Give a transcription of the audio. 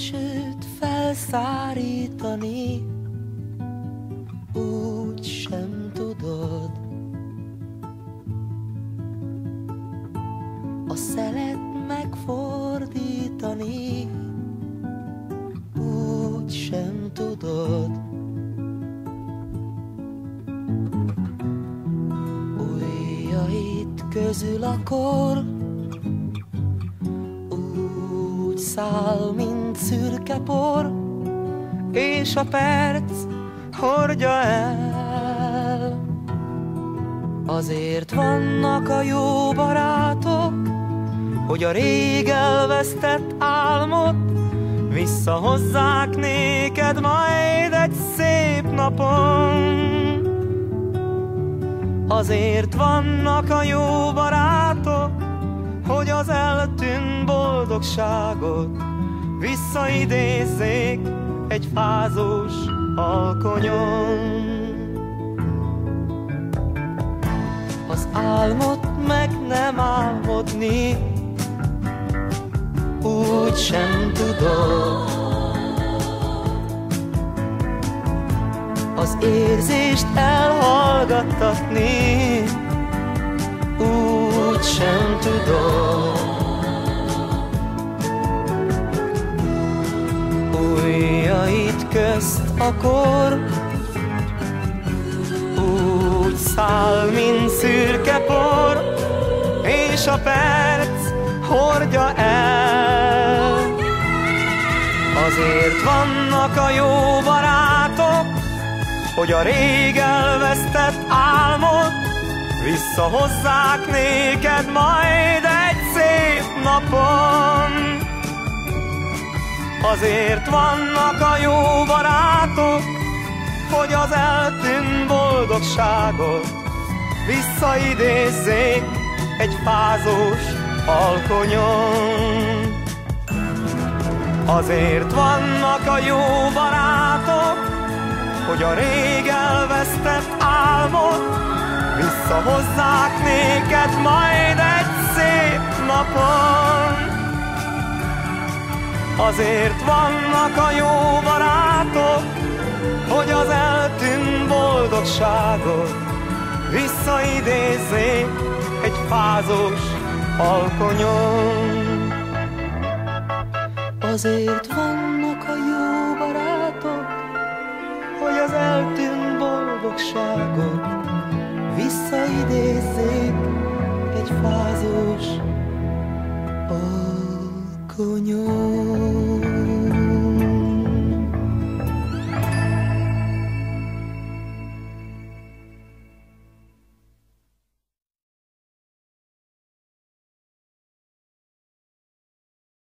esőt felszárítani, úgy sem tudod. A szelet megfordítani, úgy sem tudod. Ujjaid közül a kor úgy száll, mint szürke por, és a perc hordja el. Azért vannak a jó barátok, hogy a rég elvesztett álmot visszahozzák néked majd egy szép napon. Azért vannak a jó barátok, hogy az eltűnt boldogságot visszaidézzék egy fázós alkonyon. Az álmot meg nem álmodni, úgy sem tudod. Az érzést elhallgattatni, úgy sem tudod. Ujjaid közt a kor úgy száll, mint szürke por, és a perc hordja el. Azért vannak a jó barátok, hogy a rég elvesztett álmot visszahozzák néked majd egy szép napon. Azért vannak a jó barátok, hogy az eltűnt boldogságot visszaidézzék egy fázós alkonyon. Azért vannak a jó barátok, hogy a rég elvesztett álmot visszahozzák néked majd egy szép napon. Azért vannak a jó barátok, hogy az eltűnt boldogságot visszaidézzék egy fázós alkonyon. Azért vannak a jó barátok, hogy az eltűnt boldogságot visszaidézzék egy fázós alkonyon.